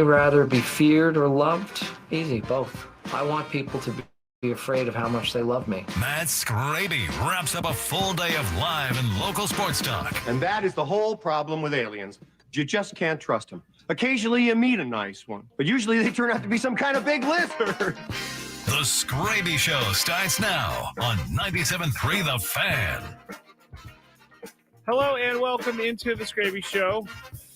rather be feared or loved? Easy, both. I want people to be afraid of how much they love me. Matt Skraby wraps up a full day of live and local sports talk. And that is the whole problem with aliens. You just can't trust them. Occasionally you meet a nice one, but usually they turn out to be some kind of big lizard. The Skraby Show starts now on 97.3 The Fan. Hello and welcome into the Skraby Show.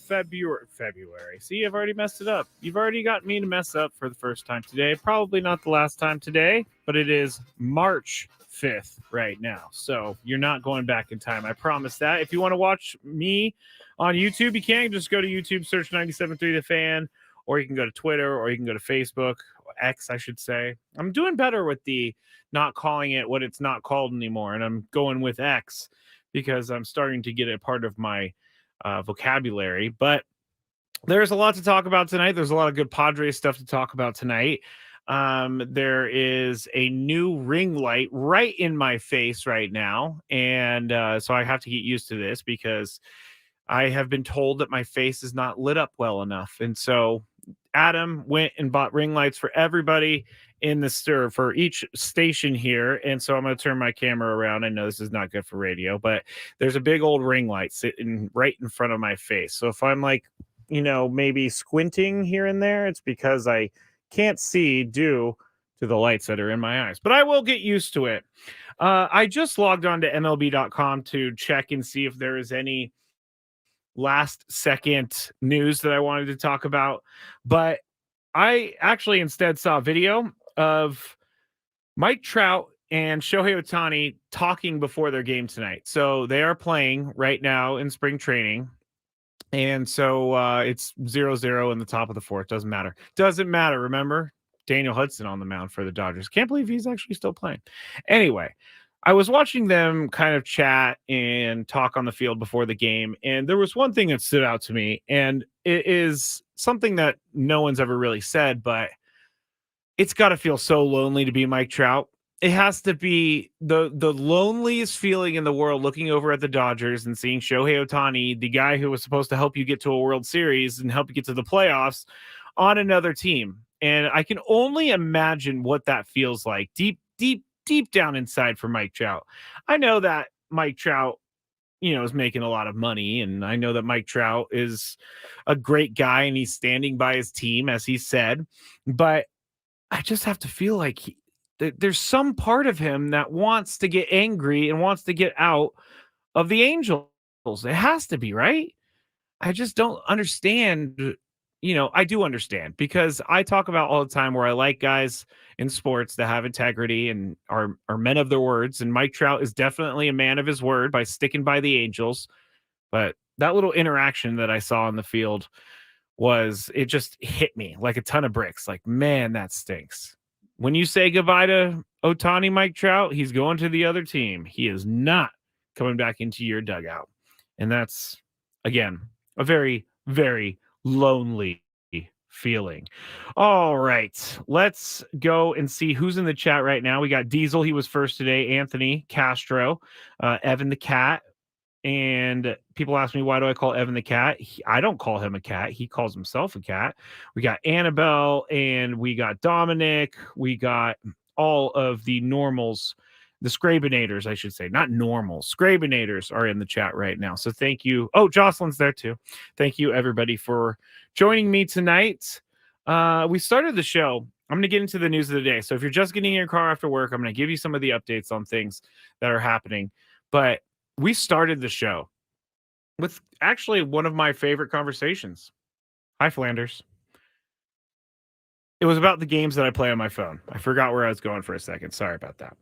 February. See, I've already messed it up. You've already got me to mess up for the first time today. Probably not the last time today, but it is March 5th right now. So you're not going back in time. I promise that. If you want to watch me on YouTube, you can just go to YouTube, search 97.3 The Fan, or you can go to Twitter, or you can go to Facebook, or X, I should say. I'm doing better with the not calling it what it's not called anymore, and I'm going with X because I'm starting to get a part of my vocabulary. But there's a lot to talk about tonight. There's a lot of good Padres stuff to talk about tonight. There is a new ring light right in my face right now, and so I have to get used to this because I have been told that my face is not lit up well enough. And so Adam went and bought ring lights for everybody in the stir for each station here. And so I'm going to turn my camera around. I know this is not good for radio, but there's a big old ring light sitting right in front of my face. So if I'm like, maybe squinting here and there, it's because I can't see due to the lights that are in my eyes, but I will get used to it. I just logged on to MLB.com to check and see if there is any last second news that I wanted to talk about, but I actually instead saw a video of Mike Trout and Shohei Ohtani talking before their game tonight. So they are playing right now in spring training. And so it's 0-0 in the top of the fourth. Doesn't matter. Remember, Daniel Hudson on the mound for the Dodgers. Can't believe he's actually still playing. Anyway, I was watching them kind of chat and talk on the field before the game, and there was one thing that stood out to me, and it is something that no one's ever really said, but it's got to feel so lonely to be Mike Trout. It has to be the loneliest feeling in the world, looking over at the Dodgers and seeing Shohei Ohtani, the guy who was supposed to help you get to a World Series and help you get to the playoffs, on another team. And I can only imagine what that feels like deep down inside for Mike Trout. I know that Mike Trout, is making a lot of money, and I know that Mike Trout is a great guy and he's standing by his team, as he said, but I just have to feel like there's some part of him that wants to get angry and wants to get out of the Angels. It has to be, right? I just don't understand. I do understand, because I talk about all the time where I like guys in sports that have integrity and are men of their words. And Mike Trout is definitely a man of his word by sticking by the Angels. But that little interaction that I saw on the field it just hit me like a ton of bricks. Like, man, that stinks. When you say goodbye to Ohtani, Mike Trout, he's going to the other team. He is not coming back into your dugout. And that's, again, a very, very lonely feeling. All right, let's go and see who's in the chat right now. We got Diesel. He was first today. Anthony Castro, Evan the Cat. And people ask me, why do I call Evan the Cat? I don't call him a cat. He calls himself a cat. We got Annabelle, and we got Dominic. We got all of the normals, the Scrabinators, I should say, not normals. Scrabinators are in the chat right now. So thank you. Oh, Jocelyn's there too. Thank you, everybody, for joining me tonight. We started the show. I'm going to get into the news of the day. So if you're just getting in your car after work, I'm going to give you some of the updates on things that are happening. But we started the show with actually one of my favorite conversations. Hi, Flanders. It was about the games that I play on my phone. I forgot where I was going for a second. Sorry about that.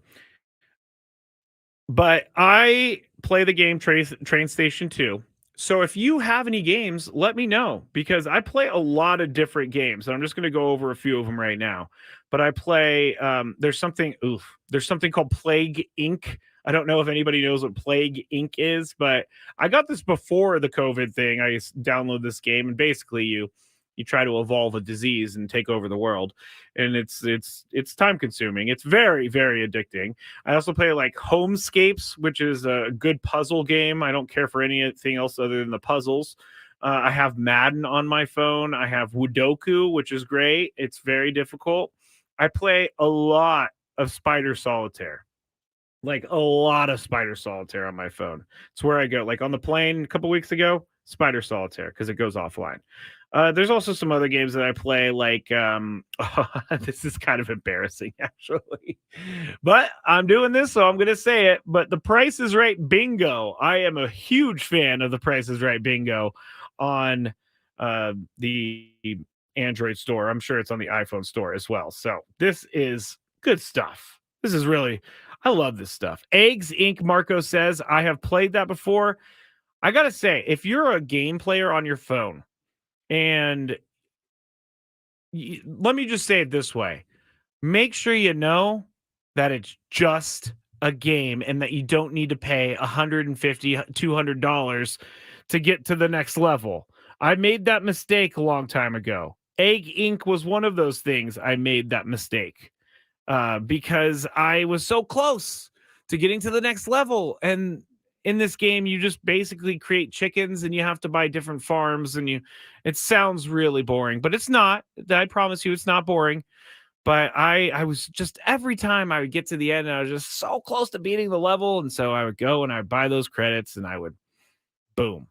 But I play the game Train Station 2. So if you have any games, let me know, because I play a lot of different games. And I'm just going to go over a few of them right now. But I play, there's something called Plague Inc. I don't know if anybody knows what Plague Inc. is, but I got this before the COVID thing. I download this game, and basically you try to evolve a disease and take over the world, and it's time consuming. It's very, very addicting. I also play like Homescapes, which is a good puzzle game. I don't care for anything else other than the puzzles. I have Madden on my phone. I have Woodoku, which is great. It's very difficult. I play a lot of Spider Solitaire, like a lot of Spider Solitaire on my phone. It's where I go. Like on the plane a couple weeks ago, Spider Solitaire, because it goes offline. There's also some other games that I play, like this is kind of embarrassing actually, but I'm doing this, so I'm gonna say it. But the Price is Right Bingo, I am a huge fan of the Price is Right Bingo on the Android store. I'm sure it's on the iPhone store as well. So this is good stuff. This is really, I love this stuff. Eggs Inc. Marco says, I have played that before. I gotta say, if you're a game player on your phone, and let me just say it this way, make sure you know that it's just a game and that you don't need to pay $150, $200 to get to the next level. I made that mistake a long time ago. Egg Inc. was one of those things. I made that mistake because I was so close to getting to the next level. And in this game, you just basically create chickens and you have to buy different farms, and it sounds really boring, but it's not. I promise you, it's not boring. But I was just, every time I would get to the end, I was just so close to beating the level. And so I would go and I'd buy those credits and I would, boom,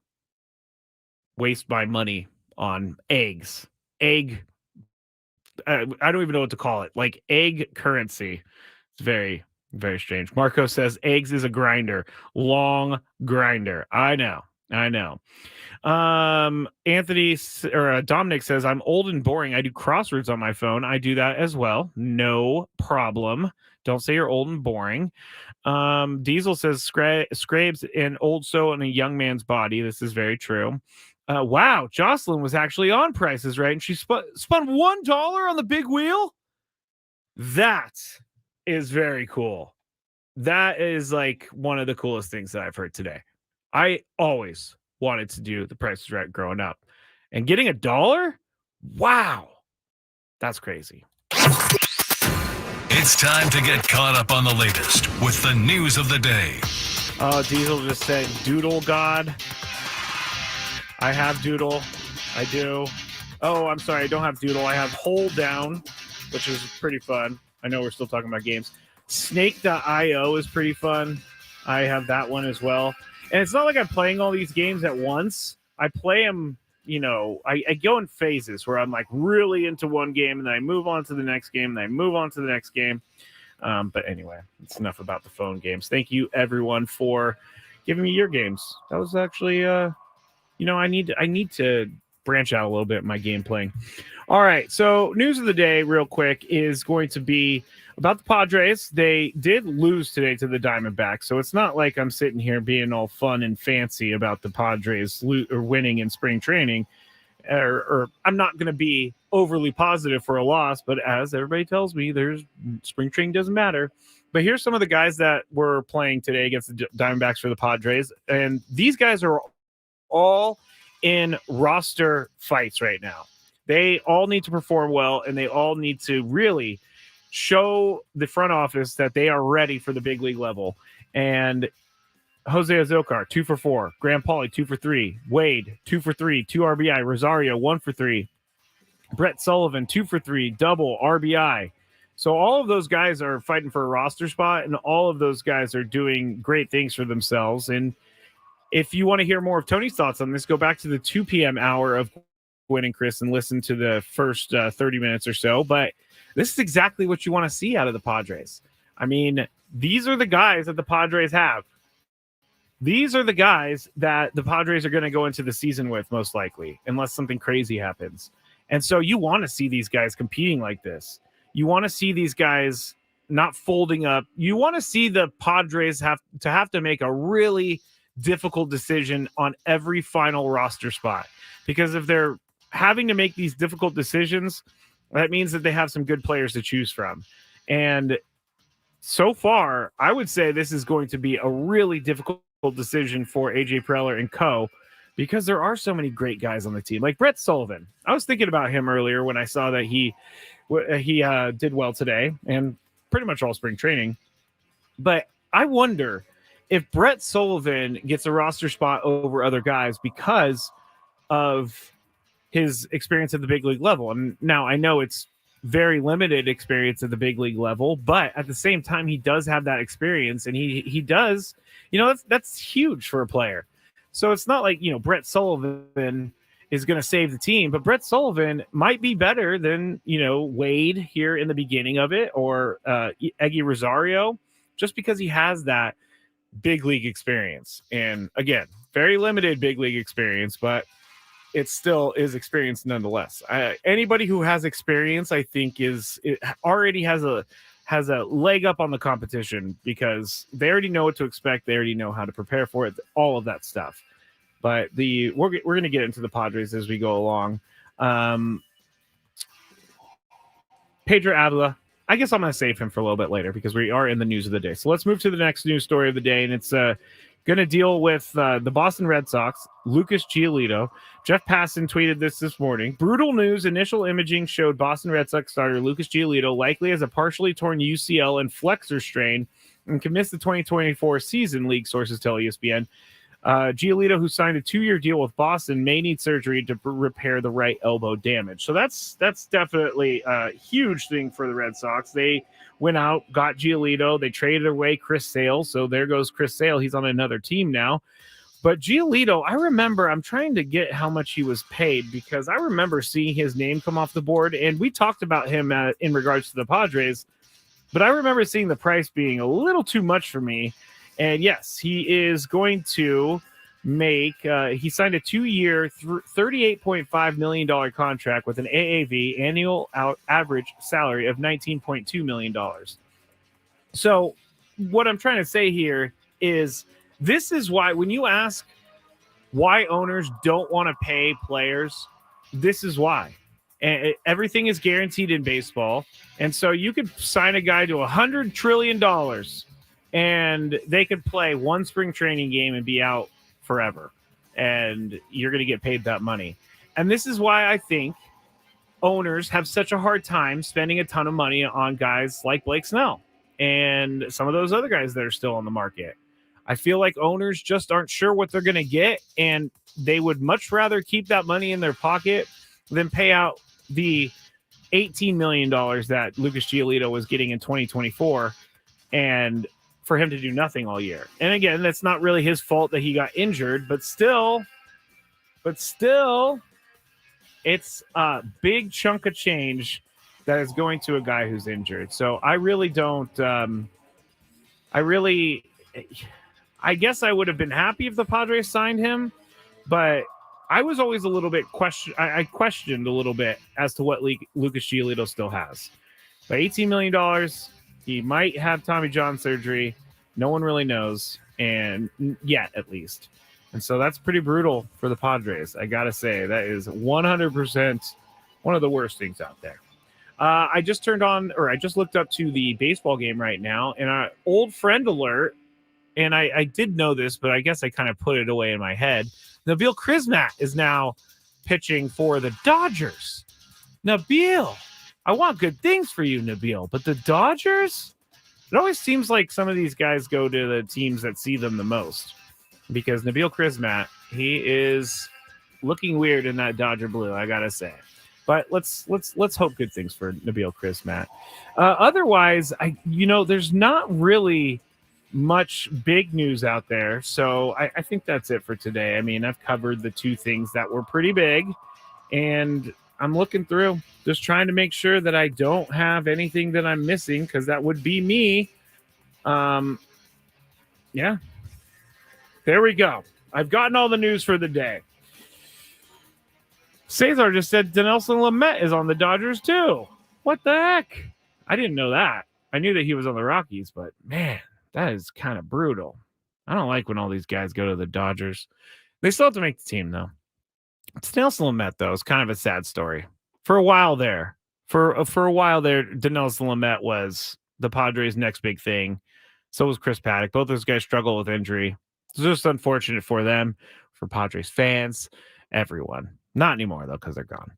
waste my money on eggs. Egg, I don't even know what to call it. Like egg currency. It's very, very strange. Marco says eggs is a grinder, long grinder. I know. Anthony or Dominic says, I'm old and boring. I do crosswords on my phone. I do that as well. No problem. Don't say you're old and boring. Diesel says Scrabes an old soul in a young man's body. This is very true. Wow, Jocelyn was actually on Prices Right, and she spun $1 on the big wheel. That is very cool. That is like one of the coolest things that I've heard today. I always wanted to do the Price is Right growing up, and getting $1, wow, that's crazy. It's time to get caught up on the latest with the news of the day. Oh, Diesel just said Doodle God. I have Doodle. I do. Oh, I'm sorry, I don't have Doodle. I have Hold Down, which is pretty fun. I know we're still talking about games. Snake.io is pretty fun. I have that one as well. And it's not like I'm playing all these games at once. I play them, I go in phases where I'm like really into one game and then I move on to the next game and then I move on to the next game. But anyway, it's enough about the phone games. Thank you everyone for giving me your games. That was actually, I need to branch out a little bit in my game playing. All right. So news of the day real quick is going to be about the Padres. They did lose today to the Diamondbacks, so it's not like I'm sitting here being all fun and fancy about the Padres winning in spring training, or I'm not going to be overly positive for a loss. But as everybody tells me, spring training doesn't matter. But here's some of the guys that were playing today against the Diamondbacks for the Padres, and these guys are all in roster fights right now. They all need to perform well, and they all need to really show the front office that they are ready for the big league level. And Jose Azocar, 2 for 4. Graham Pauley, 2 for 3. Wade, 2 for 3, 2 RBI. Rosario, 1 for 3. Brett Sullivan, 2 for 3, double RBI. So all of those guys are fighting for a roster spot, and all of those guys are doing great things for themselves. And if you want to hear more of Tony's thoughts on this, go back to the 2 p.m. hour of Gwen and Chris and listen to the first 30 minutes or so. But this is exactly what you want to see out of the Padres. I mean, these are the guys that the Padres have. These are the guys that the Padres are going to go into the season with, most likely, unless something crazy happens. And so you want to see these guys competing like this. You want to see these guys not folding up. You want to see the Padres have to make a really difficult decision on every final roster spot. Because if they're having to make these difficult decisions, that means that they have some good players to choose from. And so far, I would say this is going to be a really difficult decision for AJ Preller and co, because there are so many great guys on the team, like Brett Sullivan. I was thinking about him earlier when I saw that he did well today and pretty much all spring training. But I wonder if Brett Sullivan gets a roster spot over other guys because of his experience at the big league level. And now I know it's very limited experience at the big league level, but at the same time, he does have that experience, and he does, that's huge for a player. So it's not like, Brett Sullivan is going to save the team, but Brett Sullivan might be better than, Wade here in the beginning of it, or Eggy Rosario, just because he has that big league experience. And again, very limited big league experience, but it still is experience nonetheless. Anybody who has experience, I think, already has a leg up on the competition, because they already know what to expect. They already know how to prepare for it, all of that stuff. But we're going to get into the Padres as we go along. Pedro Avila, I guess I'm going to save him for a little bit later, because we are in the news of the day. So let's move to the next news story of the day, and it's going to deal with the Boston Red Sox, Lucas Giolito. Jeff Passan tweeted this morning. Brutal news. Initial imaging showed Boston Red Sox starter Lucas Giolito likely has a partially torn UCL and flexor strain and can miss the 2024 season, league sources tell ESPN. Giolito, who signed a 2-year deal with Boston, may need surgery to repair the right elbow damage. So that's definitely a huge thing for the Red Sox. They went out, got Giolito. They traded away Chris Sale. So there goes Chris Sale. He's on another team now. But Giolito, I remember, I'm trying to get how much he was paid, because I remember seeing his name come off the board, and we talked about him in regards to the Padres. But I remember seeing the price being a little too much for me. And yes, he is going to make, he signed a 2-year, $38.5 million contract with an AAV, annual average salary of $19.2 million. So what I'm trying to say here is, this is why, when you ask why owners don't want to pay players, this is why. And everything is guaranteed in baseball. And so you could sign a guy to $100 trillion and they could play one spring training game and be out forever. And you're going to get paid that money. And this is why I think owners have such a hard time spending a ton of money on guys like Blake Snell and some of those other guys that are still on the market. I feel like owners just aren't sure what they're going to get, and they would much rather keep that money in their pocket than pay out the $18 million that Lucas Giolito was getting in 2024 and for him to do nothing all year. And again, that's not really his fault that he got injured, but still, it's a big chunk of change that is going to a guy who's injured. So I really don't, I guess I would have been happy if the Padres signed him, but I was always a little bit I questioned a little bit as to what Lucas Giolito still has. But $18 million, he might have Tommy John surgery. No one really knows, and yet at least. And so that's pretty brutal for the Padres. I got to say, that is 100% one of the worst things out there. I just looked up to the baseball game right now, and our old friend alert, and I did know this, but I guess I kind of put it away in my head. Nabil Krismat is now pitching for the Dodgers. Nabil, I want good things for you, Nabil, but the Dodgers? It always seems like some of these guys go to the teams that see them the most, because Nabil Krismat, he is looking weird in that Dodger blue, I gotta say. But let's hope good things for Nabil Krismat. Otherwise, there's not really much big news out there. So I think that's it for today. I mean, I've covered the two things that were pretty big, and I'm looking through, just trying to make sure that I don't have anything that I'm missing, because that would be me. Yeah. There we go. I've gotten all the news for the day. Cesar just said Dinelson Lamet is on the Dodgers too. What the heck? I didn't know that. I knew that he was on the Rockies, but man, that is kind of brutal. I don't like when all these guys go to the Dodgers. They still have to make the team, though. Dinelson Lamet, though, is kind of a sad story. For a while there, Dinelson Lamet was the Padres' next big thing. So was Chris Paddock. Both those guys struggle with injury. It's just unfortunate for them, for Padres fans, everyone. Not anymore, though, because they're gone.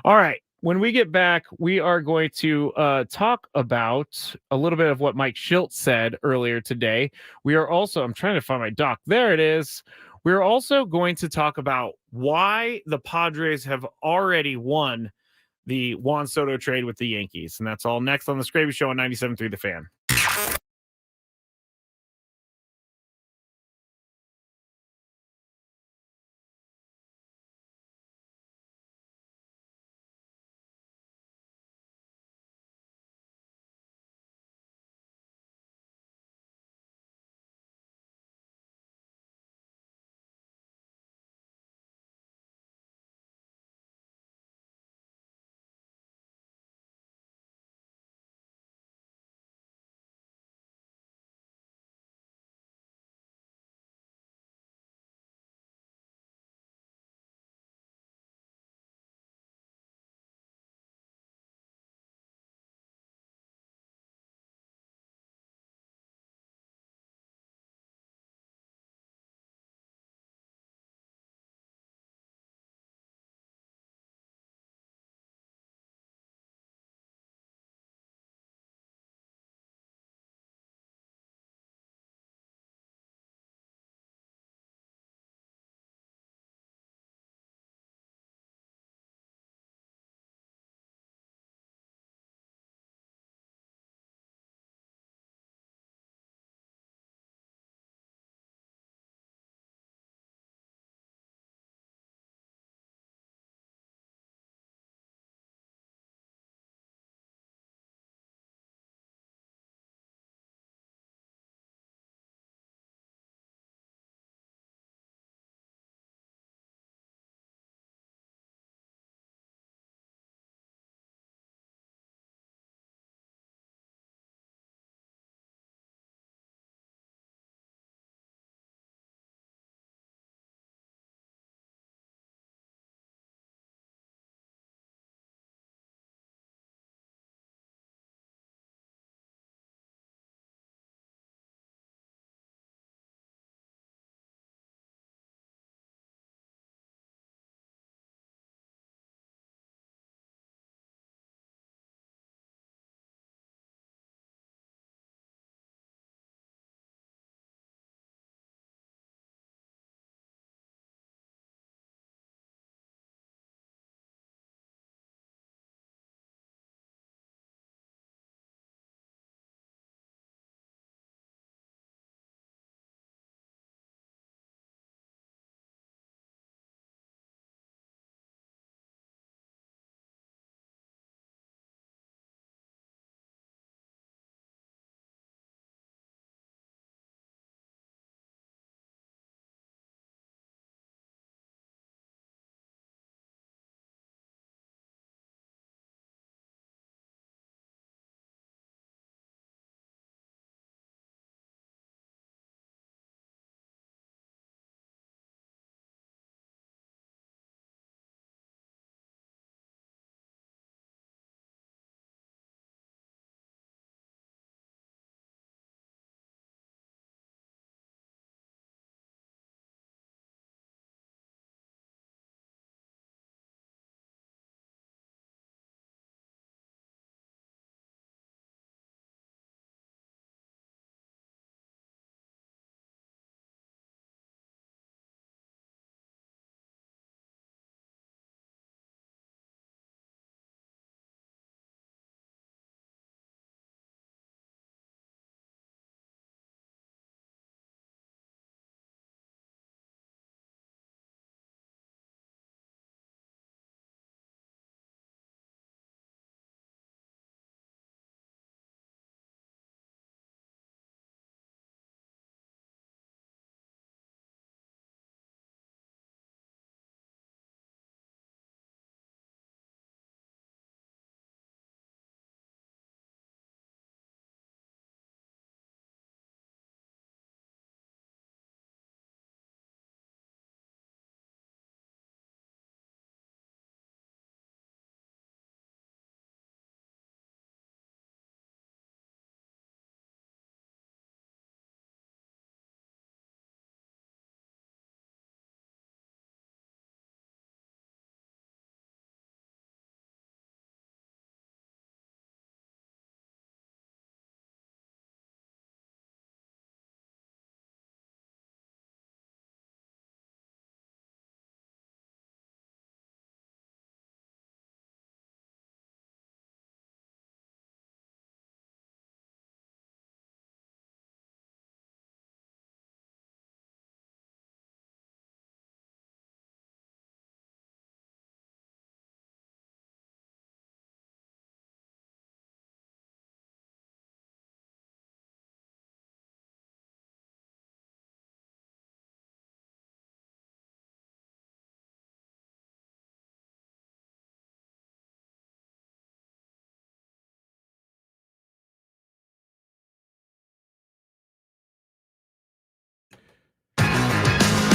All right. When we get back, we are going to talk about a little bit of what Mike Shildt said earlier today. We are also, I'm trying to find my doc. There it is. We're also going to talk about why the Padres have already won the Juan Soto trade with the Yankees. And that's all next on the Skraby Show on 97.3 The Fan.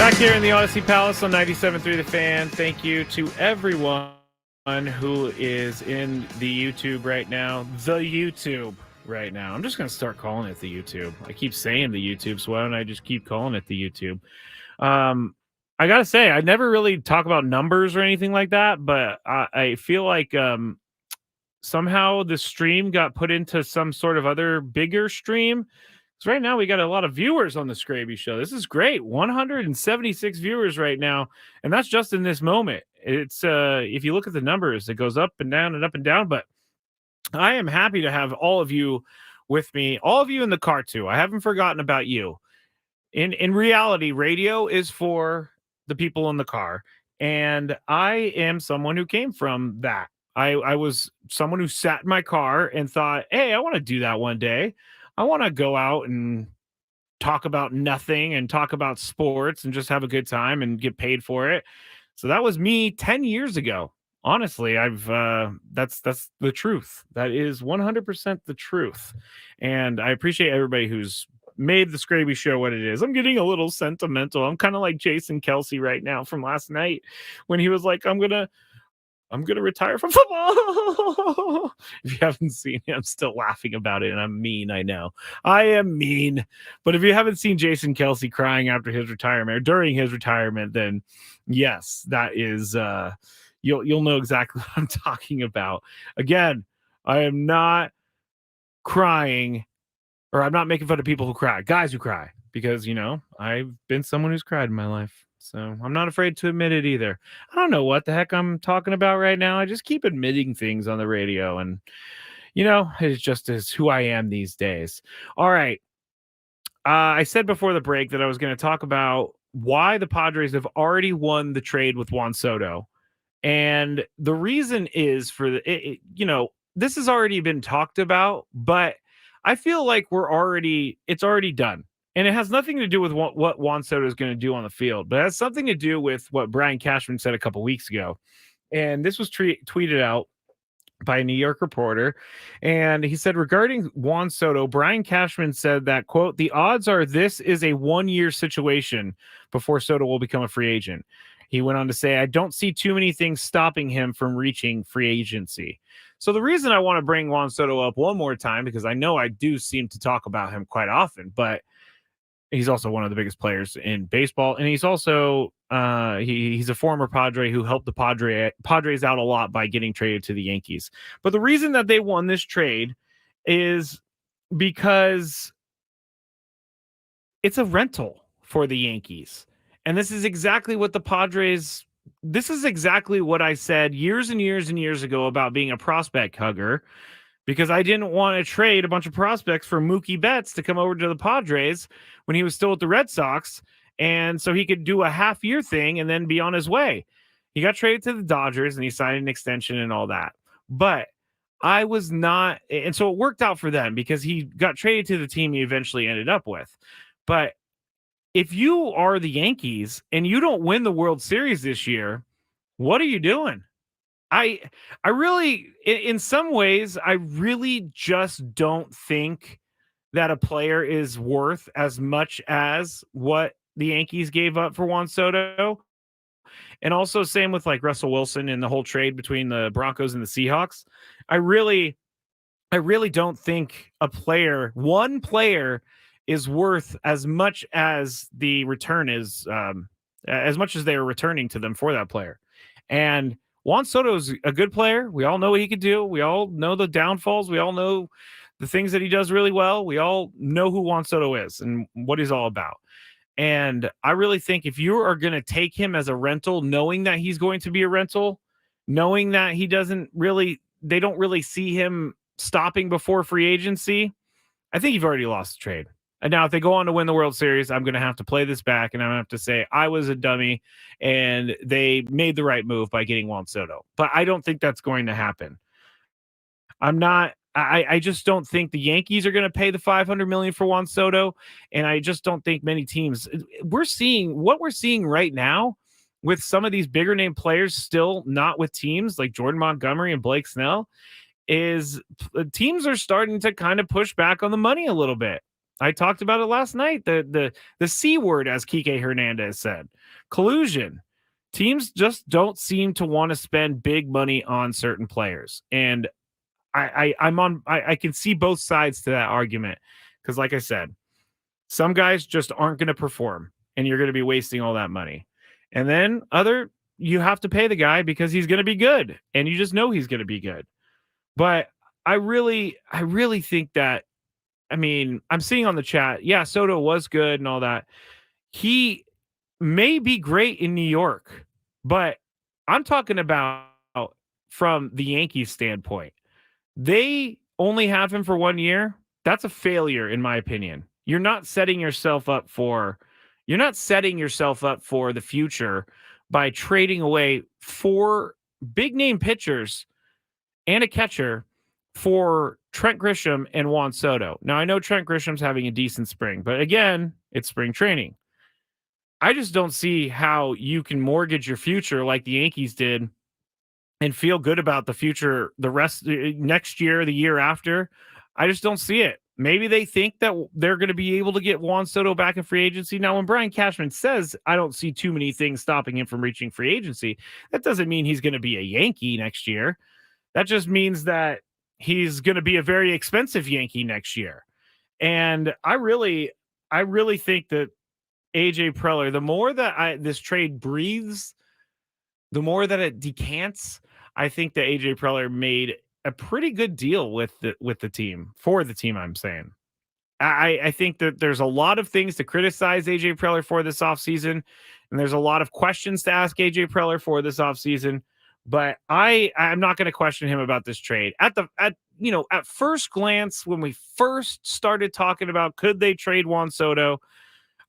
Back here in the Odyssey Palace on 97.3 The Fan. Thank you to everyone who is in the YouTube right now. The YouTube right now. I'm just going to start calling it the YouTube. I keep saying the YouTube, so why don't I just keep calling it the YouTube? I got to say, I never really talk about numbers or anything like that, but I feel like somehow the stream got put into some sort of other bigger stream. So right now we got a lot of viewers on the Skraby Show. This is great. 176 viewers right now, and that's just in this moment. It's if you look at the numbers, it goes up and down and up and down, but I am happy to have all of you with me, all of you in the car too. I haven't forgotten about you. In reality, radio is for the people in the car, and I am someone who came from that. I was someone who sat in my car and thought, hey, I want to do that one day. I want to go out and talk about nothing and talk about sports and just have a good time and get paid for it. So that was me 10 years ago. Honestly, that's the truth. That is 100% the truth. And I appreciate everybody who's made the Skraby Show what it is. I'm getting a little sentimental. I'm kind of like Jason Kelsey right now from last night when he was like, I'm gonna retire from football. If you haven't seen it, I'm still laughing about it, and I'm mean. I know I am mean, but if you haven't seen Jason Kelsey crying after his retirement or during his retirement, then yes, that is you'll know exactly what I'm talking about. Again, I am not crying, or I'm not making fun of people who cry, guys who cry, because I've been someone who's cried in my life. So I'm not afraid to admit it either. I don't know what the heck I'm talking about right now. I just keep admitting things on the radio, and it just is who I am these days. All right. I said before the break that I was going to talk about why the Padres have already won the trade with Juan Soto. And the reason is this has already been talked about, but I feel like it's already done. And it has nothing to do with what Juan Soto is going to do on the field, but it has something to do with what Brian Cashman said a couple weeks ago. And this was tweeted out by a New York reporter. And he said, regarding Juan Soto, Brian Cashman said that, quote, the odds are this is a 1-year situation before Soto will become a free agent. He went on to say, I don't see too many things stopping him from reaching free agency. So the reason I want to bring Juan Soto up one more time, because I know I do seem to talk about him quite often, but he's also one of the biggest players in baseball. And he's also he's a former Padre who helped the Padres out a lot by getting traded to the Yankees. But the reason that they won this trade is because it's a rental for the Yankees. And this is exactly what this is exactly what I said years and years and years ago about being a prospect hugger, because I didn't want to trade a bunch of prospects for Mookie Betts to come over to the Padres when he was still with the Red Sox, and so he could do a half-year thing and then be on his way. He got traded to the Dodgers, and he signed an extension and all that. But I was not, and so it worked out for them because he got traded to the team he eventually ended up with. But if you are the Yankees and you don't win the World Series this year, what are you doing? I really, in some ways, I really just don't think that a player is worth as much as what the Yankees gave up for Juan Soto. And also same with like Russell Wilson and the whole trade between the Broncos and the Seahawks. I really don't think one player is worth as much as the return is, as much as they are returning to them for that player. And Juan Soto is a good player. We all know what he could do. We all know the downfalls. We all know the things that he does really well. We all know who Juan Soto is and what he's all about. And I really think if you are going to take him as a rental, knowing that he's going to be a rental, knowing that they don't really see him stopping before free agency, I think you've already lost the trade. And now if they go on to win the World Series, I'm going to have to play this back, and I'm going to have to say I was a dummy and they made the right move by getting Juan Soto. But I don't think that's going to happen. I just don't think the Yankees are going to pay the $500 million for Juan Soto. And I just don't think many teams. We're seeing right now with some of these bigger name players still not with teams like Jordan Montgomery and Blake Snell is teams are starting to kind of push back on the money a little bit. I talked about it last night. The C word, as Kike Hernandez said, collusion. Teams just don't seem to want to spend big money on certain players. And I can see both sides to that argument. Because like I said, some guys just aren't going to perform and you're going to be wasting all that money. And then you have to pay the guy because he's going to be good and you just know he's going to be good. But I really think that, I mean, I'm seeing on the chat, yeah, Soto was good and all that. He may be great in New York, but I'm talking about from the Yankees standpoint. They only have him for 1 year. That's a failure, in my opinion. You're not setting yourself up for the future by trading away 4 big name pitchers and a catcher for Trent Grisham and Juan Soto. Now, I know Trent Grisham's having a decent spring, but again, it's spring training. I just don't see how you can mortgage your future like the Yankees did and feel good about the future the rest next year, the year after. I just don't see it. Maybe they think that they're going to be able to get Juan Soto back in free agency. Now, when Brian Cashman says, I don't see too many things stopping him from reaching free agency, that doesn't mean he's going to be a Yankee next year. That just means that he's going to be a very expensive Yankee next year. And I really think that AJ Preller, the more that this trade breathes, the more that it decants. I think that AJ Preller made a pretty good deal with the team, for the team, I'm saying. I think that there's a lot of things to criticize AJ Preller for this offseason, and there's a lot of questions to ask AJ Preller for this offseason. But I'm not going to question him about this trade. At first glance, when we first started talking about could they trade Juan Soto,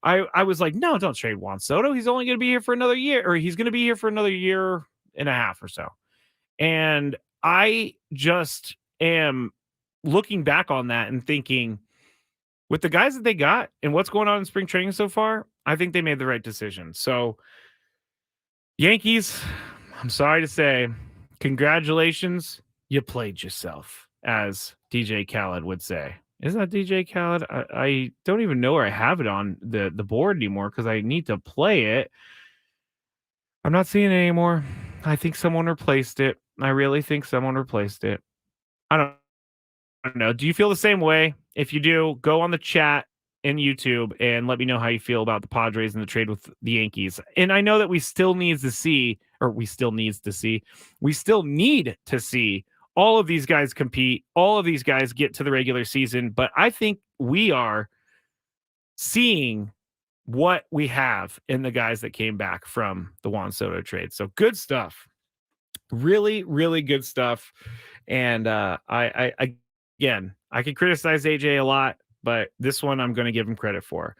I was like, no, don't trade Juan Soto. He's only going to be here for another year, or he's going to be here for another year and a half or so. And I just am looking back on that and thinking, with the guys that they got and what's going on in spring training so far, I think they made the right decision. So, Yankees, I'm sorry to say, congratulations. You played yourself, as DJ Khaled would say. Isn't that DJ Khaled? I don't even know where I have it on the board anymore because I need to play it. I'm not seeing it anymore. I think someone replaced it. I really think someone replaced it. I don't know. Do you feel the same way? If you do, go on the chat in YouTube and let me know how you feel about the Padres and the trade with the Yankees. And I know that we still need to see all of these guys compete, all of these guys get to the regular season, but I think we are seeing what we have in the guys that came back from the Juan Soto trade. So good stuff. Really, really good stuff. And I could criticize AJ a lot, but this one I'm going to give him credit for.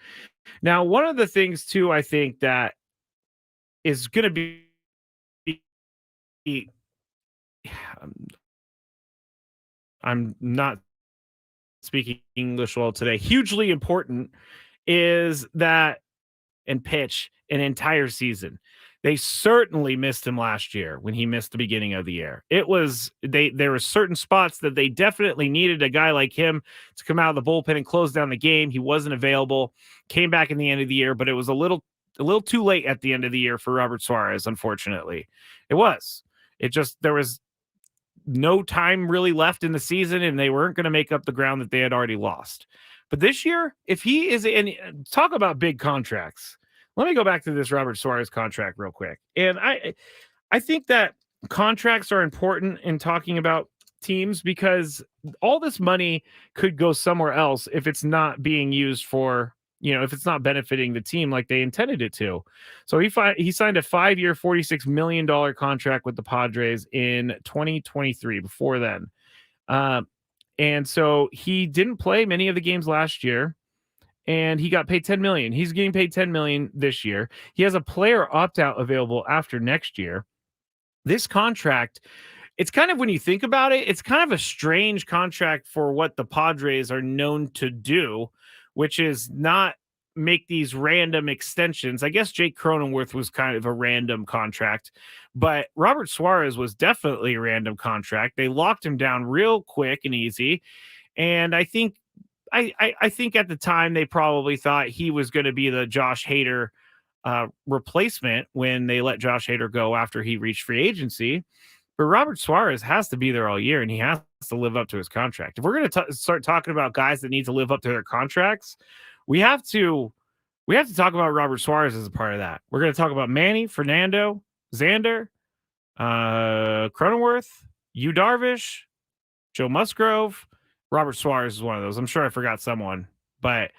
Now, one of the things too, I think that is going to be I'm not speaking English well today. Hugely important is that and pitch an entire season. They certainly missed him last year when he missed the beginning of the year. There were certain spots that they definitely needed a guy like him to come out of the bullpen and close down the game. He wasn't available, came back in the end of the year, but it was a little too late at the end of the year for Robert Suarez, unfortunately. There was no time really left in the season, and they weren't going to make up the ground that they had already lost. But this year, if he is in, talk about big contracts. Let me go back to this Robert Suarez contract real quick. And I think that contracts are important in talking about teams because all this money could go somewhere else if it's not being used for, if it's not benefiting the team like they intended it to. So he signed a 5-year, $46 million contract with the Padres in 2023 before then. And so he didn't play many of the games last year. And he got paid $10 million. He's getting paid $10 million this year. He has a player opt-out available after next year. This contract, it's kind of, when you think about it, it's kind of a strange contract for what the Padres are known to do, which is not make these random extensions. I guess Jake Cronenworth was kind of a random contract, but Robert Suarez was definitely a random contract. They locked him down real quick and easy. And I think I think at the time they probably thought he was going to be the Josh Hader replacement when they let Josh Hader go after he reached free agency. But Robert Suarez has to be there all year, and he has to live up to his contract. If we're going to start talking about guys that need to live up to their contracts, we have to talk about Robert Suarez as a part of that. We're going to talk about Manny, Fernando, Xander, Cronenworth, Yu Darvish, Joe Musgrove. Robert Suarez is one of those. I'm sure I forgot someone, but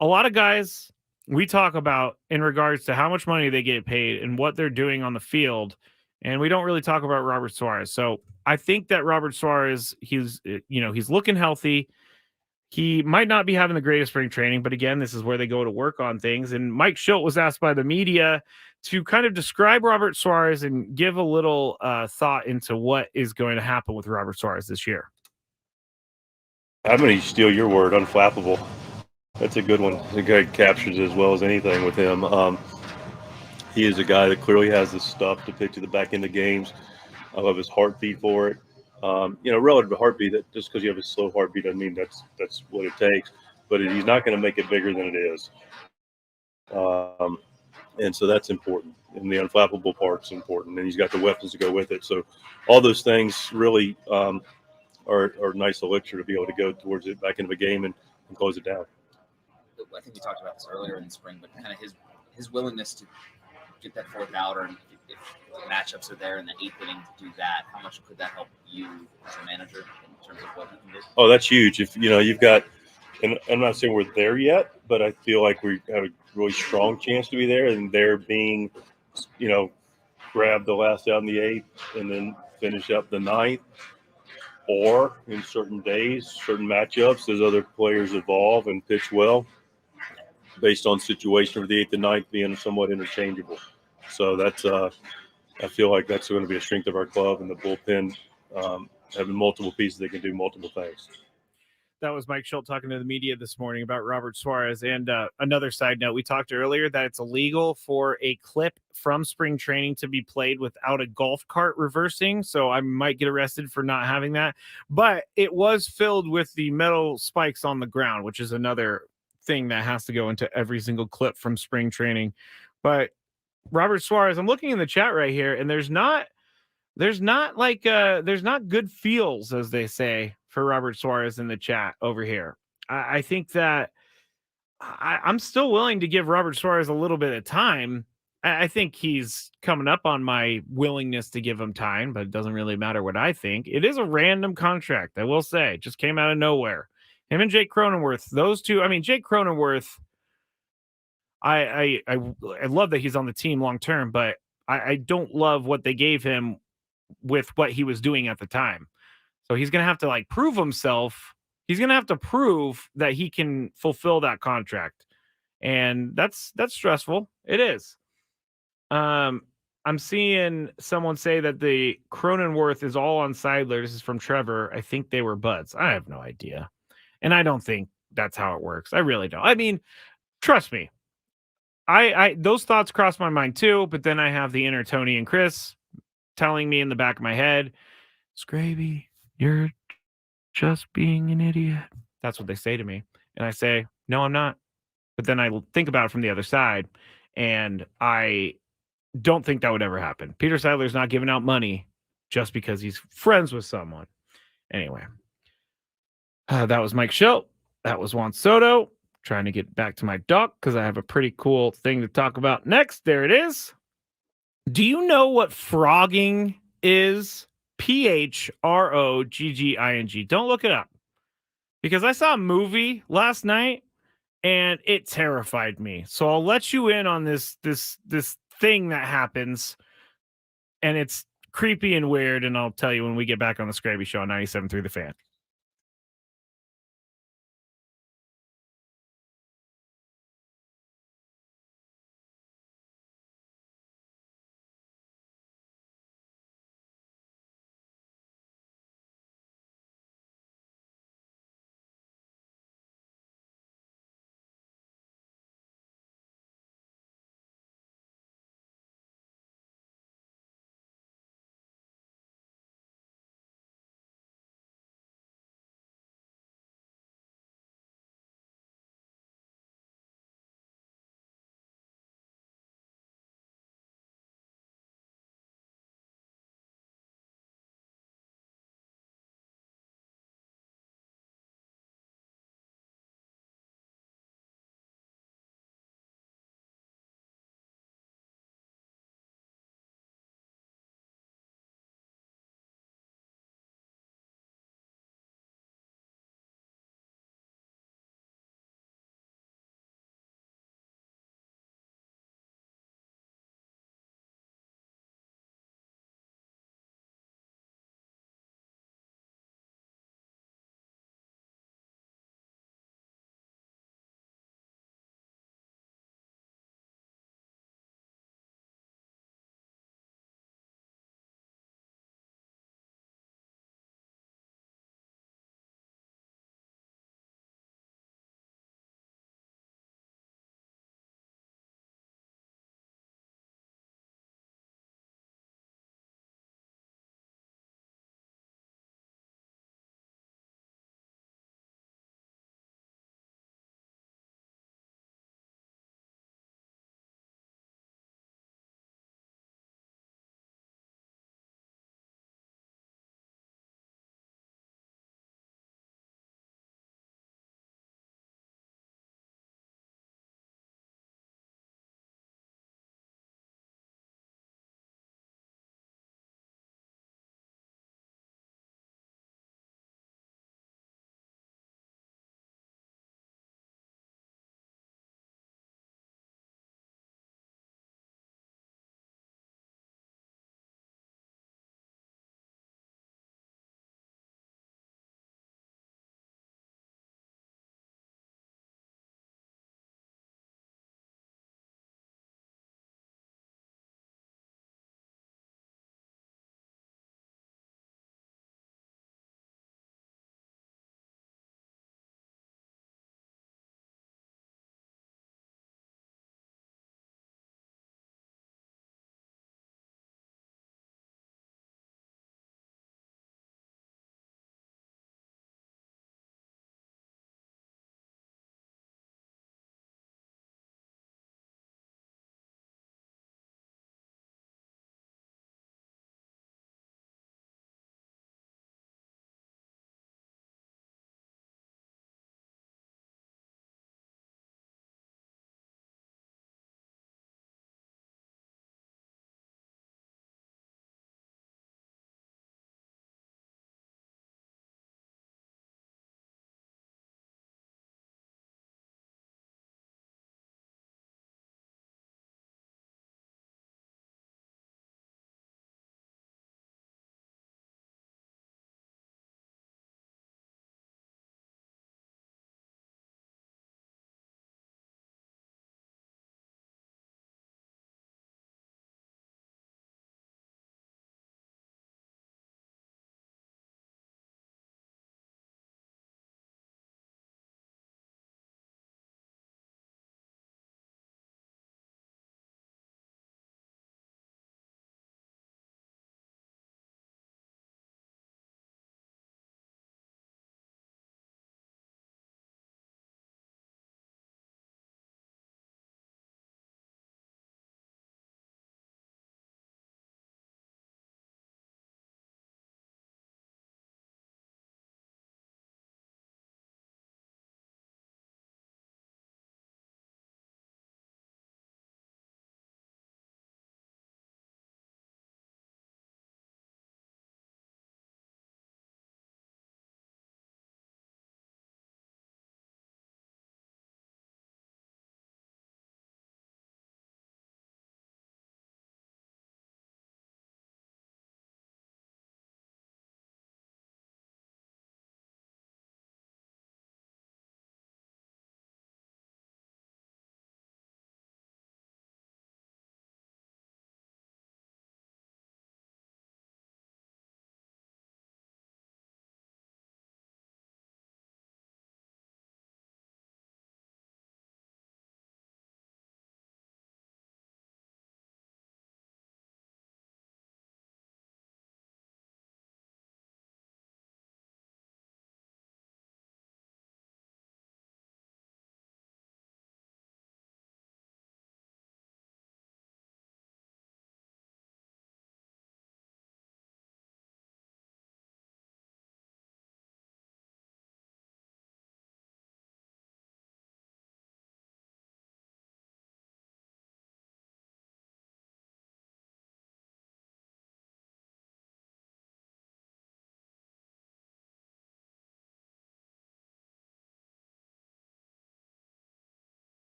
a lot of guys we talk about in regards to how much money they get paid and what they're doing on the field, and we don't really talk about Robert Suarez. So I think that Robert Suarez, he's looking healthy. He might not be having the greatest spring training, but again, this is where they go to work on things. And Mike Schilt was asked by the media to kind of describe Robert Suarez and give a little thought into what is going to happen with Robert Suarez this year. I'm going to steal your word, unflappable. That's a good one. The guy captures it as well as anything with him. He is a guy that clearly has the stuff to pitch at the back end of games. I love his heartbeat for it. Relative to heartbeat, that just because you have a slow heartbeat doesn't mean that's what it takes. But he's not going to make it bigger than it is. And so that's important. And the unflappable part's important. And he's got the weapons to go with it. So all those things really are a nice elixir to be able to go towards it back into a game and close it down. I think we talked about this earlier in the spring, but kind of his willingness to get that fourth out, or if the matchups are there in the eighth inning to do that, how much could that help you as a manager in terms of what he can do? Oh, that's huge. If you've got, and I'm not saying we're there yet, but I feel like we have a really strong chance to be there, and there being, grab the last out in the eighth and then finish up the ninth. Or in certain days, certain matchups, as other players evolve and pitch well, based on situation for the eighth and ninth being somewhat interchangeable. So that's I feel like that's going to be a strength of our club, and the bullpen having multiple pieces that can do multiple things. That was Mike Schilt talking to the media this morning about Robert Suarez. And another side note, we talked earlier that it's illegal for a clip from spring training to be played without a golf cart reversing. So I might get arrested for not having that. But it was filled with the metal spikes on the ground, which is another thing that has to go into every single clip from spring training. But Robert Suarez, I'm looking in the chat right here, and there's not good feels, as they say, for Robert Suarez in the chat over here. I think that I'm still willing to give Robert Suarez a little bit of time. I think he's coming up on my willingness to give him time, but it doesn't really matter what I think. It is a random contract, I will say. Just came out of nowhere. Him and Jake Cronenworth, those two. I mean, Jake Cronenworth, I love that he's on the team long term, but I don't love what they gave him with what he was doing at the time. So he's going to have to prove himself. He's going to have to prove that he can fulfill that contract. And that's stressful. It is. I'm seeing someone say that the Cronenworth is all on Seidler. This is from Trevor. I think they were buds. I have no idea. And I don't think that's how it works. I really don't. I mean, trust me. I those thoughts cross my mind too, but then I have the inner Tony and Chris telling me in the back of my head, Skraby, you're just being an idiot. That's what they say to me. And I say, no, I'm not. But then I think about it from the other side, and I don't think that would ever happen. Peter Seidler's not giving out money just because he's friends with someone. Anyway, that was Mike Schilt. That was Juan Soto. Trying to get back to my doc because I have a pretty cool thing to talk about next. There it is. Do you know what frogging is? PHROGGING. Don't look it up, because I saw a movie last night and it terrified me. So I'll let you in on this thing that happens, and it's creepy and weird, and I'll tell you when we get back on the Skraby Show on 97.3 The Fan.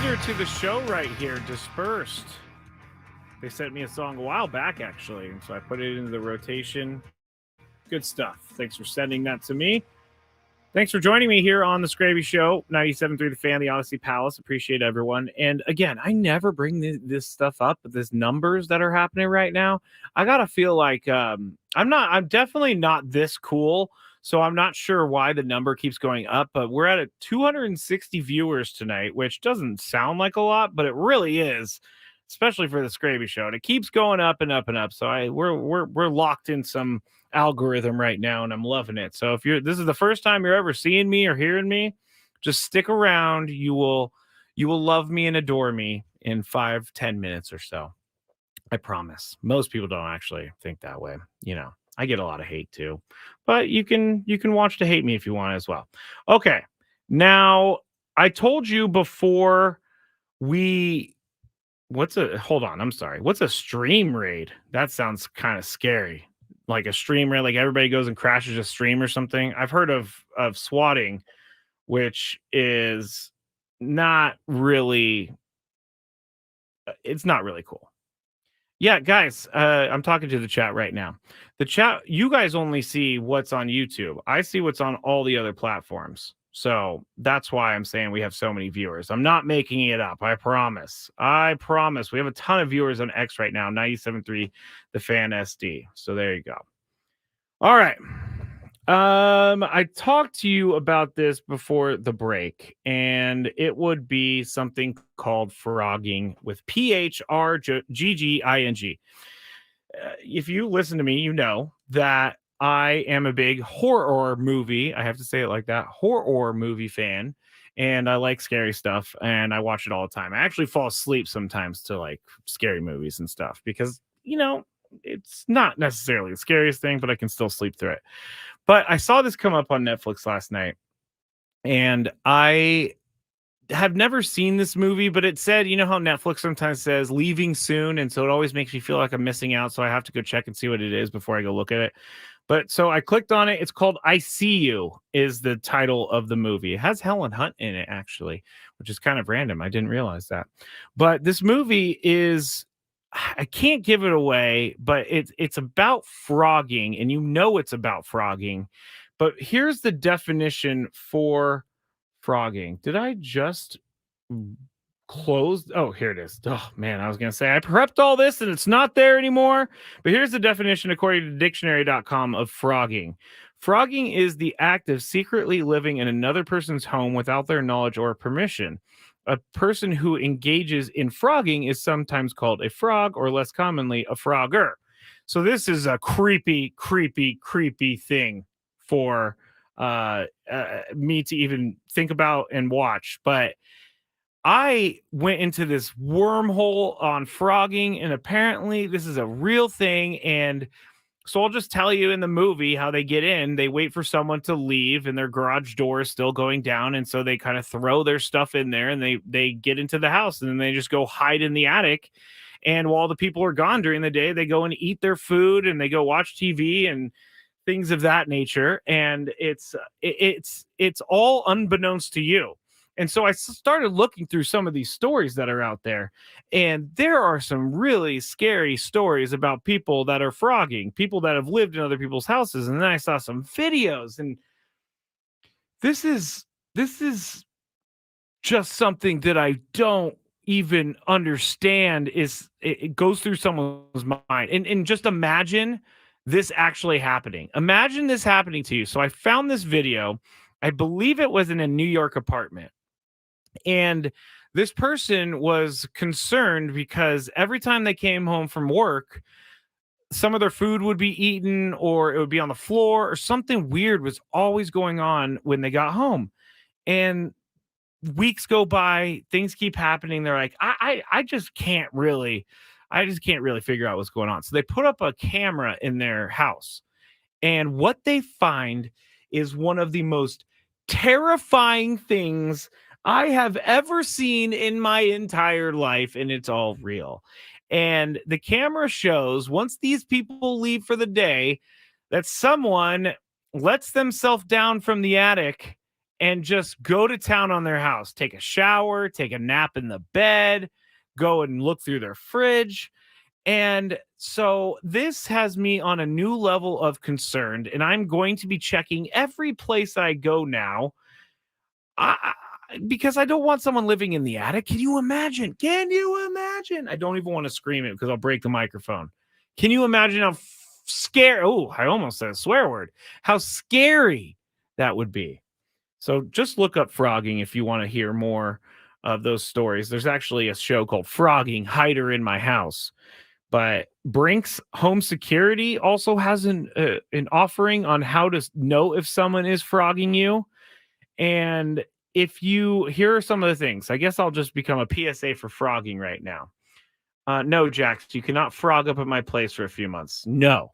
teaser to the show right here, Dispersed. They sent me a song a while back, actually, and so I put it into the rotation. Good stuff. Thanks for sending that to me. Thanks for joining me here on the Skraby Show, 97.3 The Fan, the Odyssey Palace. Appreciate everyone. And again, I never bring this stuff up, but these numbers that are happening right now, I gotta feel like I'm definitely not this cool. So I'm not sure why the number keeps going up, but we're at 260 viewers tonight, which doesn't sound like a lot, but it really is, especially for the Skraby Show. And it keeps going up and up and up. So we're locked in some algorithm right now, and I'm loving it. So if this is the first time you're ever seeing me or hearing me, just stick around. You will love me and adore me in 5-10 minutes or so. I promise. Most people don't actually think that way. I get a lot of hate too, but you can watch to hate me if you want as well. Okay. Now, I told you before hold on, I'm sorry. What's a stream raid? That sounds kind of scary. Like a stream raid, like everybody goes and crashes a stream or something. I've heard of swatting, which is not really, it's not really cool. Yeah, guys, I'm talking to the chat right now. The chat, you guys only see what's on YouTube. I see what's on all the other platforms. So that's why I'm saying we have so many viewers. I'm not making it up. I promise. I promise. We have a ton of viewers on X right now, 97.3 The Fan SD. So there you go. All right. I talked to you about this before the break, and it would be something called frogging with PHRGGING. If you listen to me, you know that I am a big horror movie. I have to say it like that. Horror movie fan. And I like scary stuff, and I watch it all the time. I actually fall asleep sometimes to like scary movies and stuff because, it's not necessarily the scariest thing, but I can still sleep through it. But I saw this come up on Netflix last night, and I have never seen this movie, but it said, how Netflix sometimes says leaving soon, and so it always makes me feel like I'm missing out, so I have to go check and see what it is before I go look at it. But so I clicked on it. It's called I See You is the title of the movie. It has Helen Hunt in it, actually, which is kind of random. I didn't realize that. But this movie is, I can't give it away, but it's about frogging, and it's about frogging. But here's the definition for frogging. Did I just close? Oh, here it is. Oh, man, I was going to say I prepped all this and it's not there anymore. But here's the definition according to dictionary.com of frogging. Frogging is the act of secretly living in another person's home without their knowledge or permission. A person who engages in frogging is sometimes called a frog, or less commonly, a frogger. So this is a creepy, creepy, creepy thing for me to even think about and watch. But I went into this wormhole on frogging, and apparently this is a real thing. And so I'll just tell you in the movie how they get in. They wait for someone to leave, and their garage door is still going down. And so they kind of throw their stuff in there, and they get into the house, and then they just go hide in the attic. And while the people are gone during the day, they go and eat their food, and they go watch TV and things of that nature. And it's all unbeknownst to you. And so I started looking through some of these stories that are out there, and there are some really scary stories about people that are frogging, people that have lived in other people's houses. And then I saw some videos, and this is just something that I don't even understand. It goes through someone's mind. And just imagine this actually happening. Imagine this happening to you. So I found this video. I believe it was in a New York apartment. And this person was concerned because every time they came home from work, some of their food would be eaten, or it would be on the floor, or something weird was always going on when they got home. And weeks go by, things keep happening. They're like, I just can't really figure out what's going on. So they put up a camera in their house. And what they find is one of the most terrifying things I have ever seen in my entire life, and it's all real. And the camera shows once these people leave for the day that someone lets themselves down from the attic and just go to town on their house, take a shower, take a nap in the bed, go and look through their fridge. And so this has me on a new level of concern, and I'm going to be checking every place I go now. Because I don't want someone living in the attic. Can you imagine? Can you imagine? I don't even want to scream it because I'll break the microphone. Can you imagine how scary? Oh, I almost said a swear word. How scary that would be. So just look up frogging if you want to hear more of those stories. There's actually a show called Frogging, Hider in My House. But Brink's Home Security also has an offering on how to know if someone is frogging you. And if you here are some of the things, I guess I'll just become a PSA for frogging right now. No, Jax, you cannot frog up at my place for a few months. No,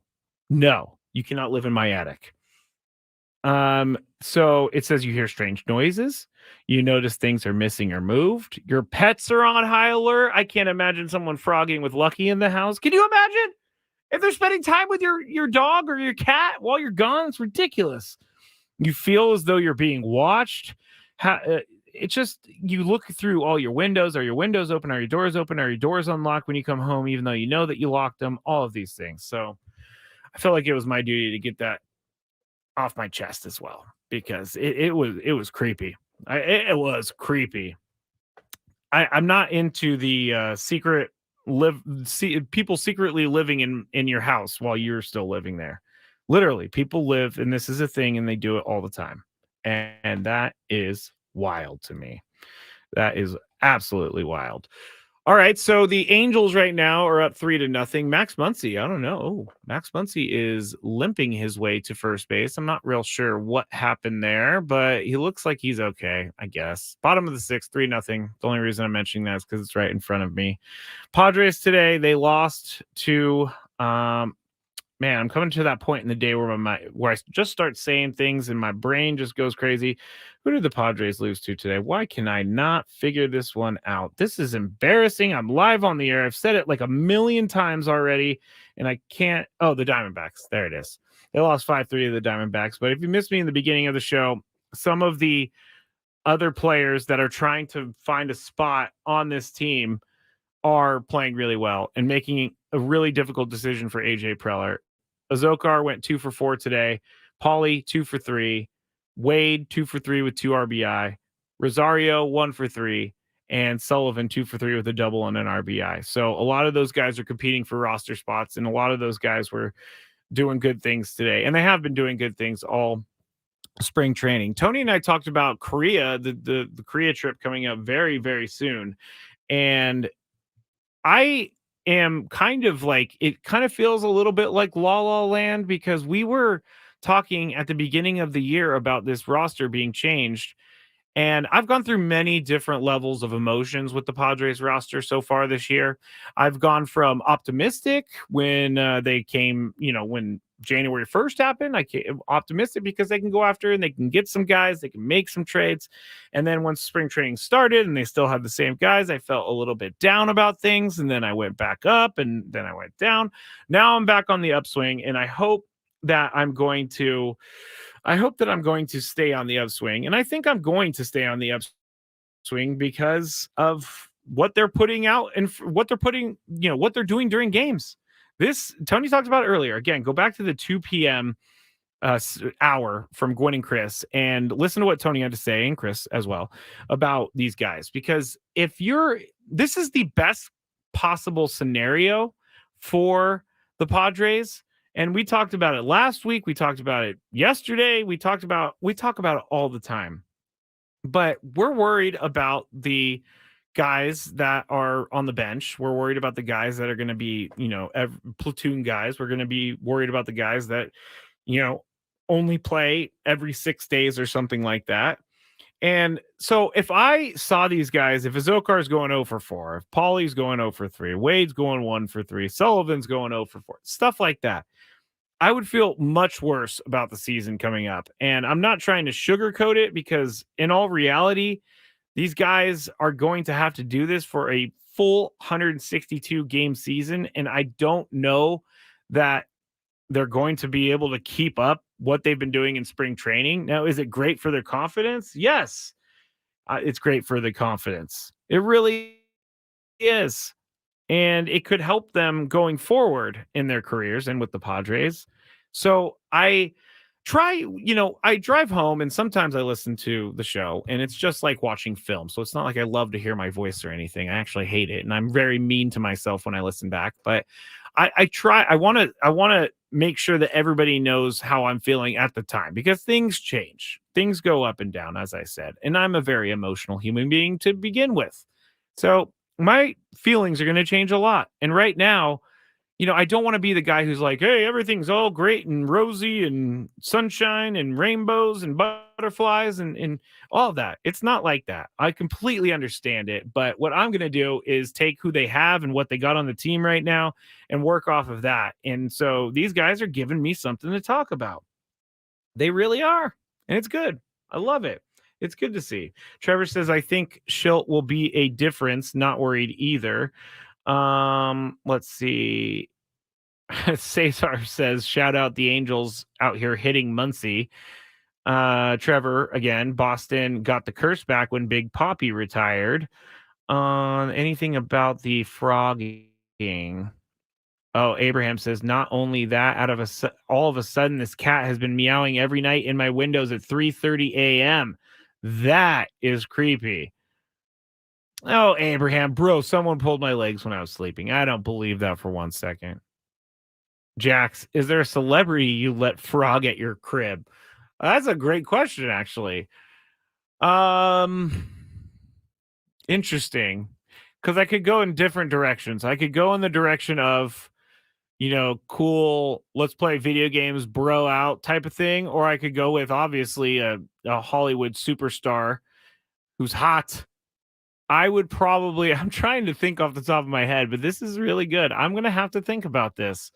you cannot live in my attic. So it says you hear strange noises, you notice things are missing or moved, your pets are on high alert. I can't imagine someone frogging with Lucky in the house. Can you imagine if they're spending time with your dog or your cat while you're gone? It's ridiculous. You feel as though you're being watched. It's just, you look through all your windows. Are your windows open? Are your doors open? Are your doors unlocked when you come home, even though you know that you locked them? All of these things. So I felt like it was my duty to get that off my chest as well, because it was creepy. It was creepy. I'm not into the people secretly living in your house while you're still living there. Literally, people live, and this is a thing, and they do it all the time. And that is wild to me. That is absolutely wild. All right, so the Angels right now are up 3-0. Max Muncy, I don't know. Oh, Max Muncy is limping his way to first base. I'm not real sure what happened there, but he looks like he's okay, I guess. Bottom of the sixth, 3-0. The only reason I'm mentioning that is because it's right in front of me. Padres today, they lost to man, I'm coming to that point in the day where I just start saying things and my brain just goes crazy. Who did the Padres lose to today? Why can I not figure this one out? This is embarrassing. I'm live on the air. I've said it like a million times already, and I can't. Oh, the Diamondbacks. There it is. They lost 5-3 to the Diamondbacks. But if you missed me in the beginning of the show, some of the other players that are trying to find a spot on this team are playing really well and making a really difficult decision for AJ Preller. Azokar went 2 for 4 today. Pauly 2 for 3. Wade 2 for 3 with 2 RBI. Rosario 1 for 3. And Sullivan 2 for 3 with a double and an RBI. So a lot of those guys are competing for roster spots, and a lot of those guys were doing good things today. And they have been doing good things all spring training. Tony and I talked about Korea, the Korea trip coming up very, very soon. And I am kind of like, it kind of feels a little bit like La La Land, because we were talking at the beginning of the year about this roster being changed. And I've gone through many different levels of emotions with the Padres roster so far this year. I've gone from optimistic when they came, when January 1st happened. I came optimistic because they can go after and they can get some guys, they can make some trades. And then once spring training started and they still have the same guys, I felt a little bit down about things. And then I went back up and then I went down. Now I'm back on the upswing, and I hope that I'm going to stay on the upswing. And I think I'm going to stay on the upswing because of what they're putting out and what they're putting, what they're doing during games. This Tony talked about earlier. Again, go back to the 2 p.m. Hour from Gwen and Chris and listen to what Tony had to say, and Chris as well, about these guys. Because this is the best possible scenario for the Padres. And we talked about it last week. We talked about it yesterday. We talk about it all the time. But we're worried about the guys that are on the bench. We're worried about the guys that are going to be, platoon guys. We're going to be worried about the guys that, only play every 6 days or something like that. And so if I saw these guys, if Azokar's going 0 for 4, if Pauly's going 0 for 3, Wade's going 1 for 3, Sullivan's going 0 for 4, stuff like that, I would feel much worse about the season coming up. And I'm not trying to sugarcoat it, because in all reality, these guys are going to have to do this for a full 162 game season. And I don't know that they're going to be able to keep up what they've been doing in spring training. Now, is it great for their confidence? Yes, it's great for the confidence. It really is. And it could help them going forward in their careers and with the Padres. So I drive home and sometimes I listen to the show and it's just like watching film. So it's not like I love to hear my voice or anything. I actually hate it. And I'm very mean to myself when I listen back, but I want to make sure that everybody knows how I'm feeling at the time because things change. Things go up and down, as I said. And I'm a very emotional human being to begin with. So my feelings are going to change a lot. And right now, I don't want to be the guy who's like, hey, everything's all great and rosy and sunshine and rainbows and butterflies and all of that. It's not like that. I completely understand it. But what I'm going to do is take who they have and what they got on the team right now and work off of that. And so these guys are giving me something to talk about. They really are. And it's good. I love it. It's good to see. Trevor says, I think Schilt will be a difference. Not worried either. Let's see. Cesar says, shout out the Angels out here hitting Muncie. Trevor, again, Boston got the curse back when Big Poppy retired. Anything about the frogging? Oh, Abraham says, not only that, all of a sudden, this cat has been meowing every night in my windows at 3:30 a.m. That is creepy. Oh, Abraham, bro, someone pulled my legs when I was sleeping. I don't believe that for 1 second. Jax, is there a celebrity you let frog at your crib? That's a great question, actually. Interesting. Because I could go in different directions. I could go in the direction of, cool, let's play video games, bro out type of thing. Or I could go with, obviously, a Hollywood superstar who's hot. I'm trying to think off the top of my head, but this is really good. I'm going to have to think about this.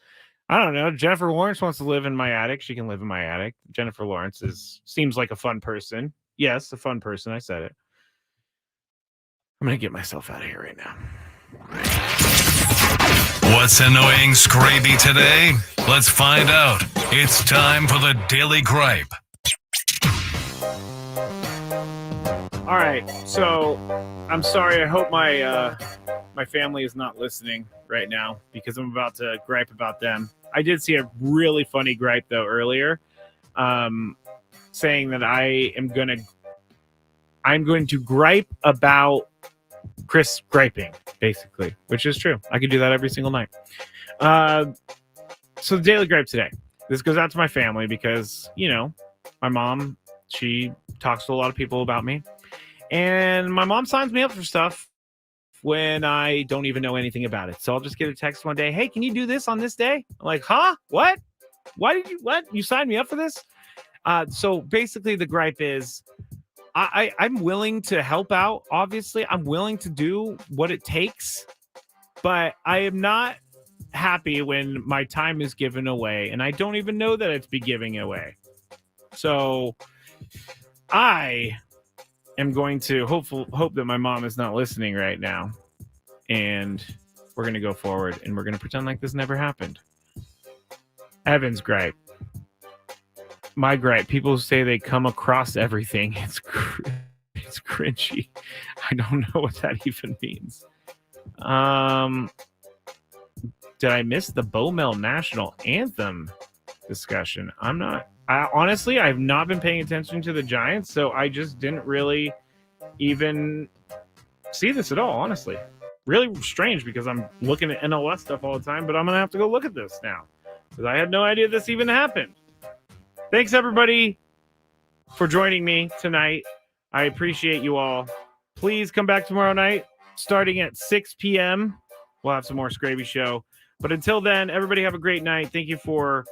I don't know. Jennifer Lawrence wants to live in my attic. She can live in my attic. Jennifer Lawrence seems like a fun person. Yes, a fun person. I said it. I'm going to get myself out of here right now. What's annoying Skraby today? Let's find out. It's time for the Daily Gripe. All right. So I'm sorry. I hope my family is not listening right now because I'm about to gripe about them. I did see a really funny gripe though earlier, saying that I'm going to gripe about Chris griping, basically, which is true. I could do that every single night. So the daily gripe today. This goes out to my family because, my mom, she talks to a lot of people about me. And my mom signs me up for stuff when I don't even know anything about it. So I'll just get a text one day, hey, can you do this on this day? I'm like, huh? What? What? You signed me up for this? So basically the gripe is I'm willing to help out. Obviously, I'm willing to do what it takes, but I am not happy when my time is given away and I don't even know that it's be giving away. So I am going to hope that my mom is not listening right now, and we're going to go forward and we're going to pretend like this never happened. Evan's gripe. My gripe. People say they come across everything. It's cringy. I don't know what that even means. Did I miss the Bowmel National Anthem discussion? Honestly, I've not been paying attention to the Giants, so I just didn't really even see this at all, honestly. Really strange because I'm looking at NLS stuff all the time, but I'm going to have to go look at this now because I had no idea this even happened. Thanks, everybody, for joining me tonight. I appreciate you all. Please come back tomorrow night starting at 6 p.m. We'll have some more Skraby Show. But until then, everybody have a great night. Thank you for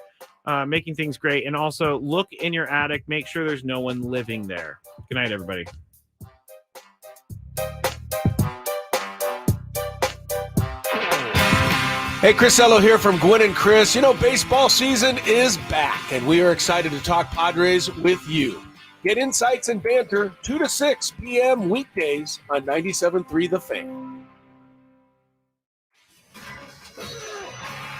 making things great. And also, look in your attic. Make sure there's no one living there. Good night, everybody. Hey, Chris Ello here from Gwynn and Chris. Baseball season is back, and we are excited to talk Padres with you. Get insights and banter 2 to 6 p.m. weekdays on 97.3 The Fan.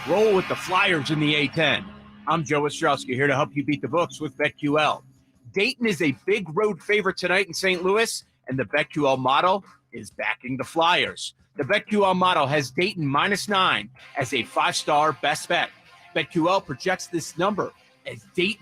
Roll with the Flyers in the A-10. I'm Joe Ostrowski here to help you beat the books with BetQL. Dayton is a big road favorite tonight in St. Louis, and the BetQL model is backing the Flyers. The BetQL model has Dayton -9 as a 5-star best bet. BetQL projects this number as Dayton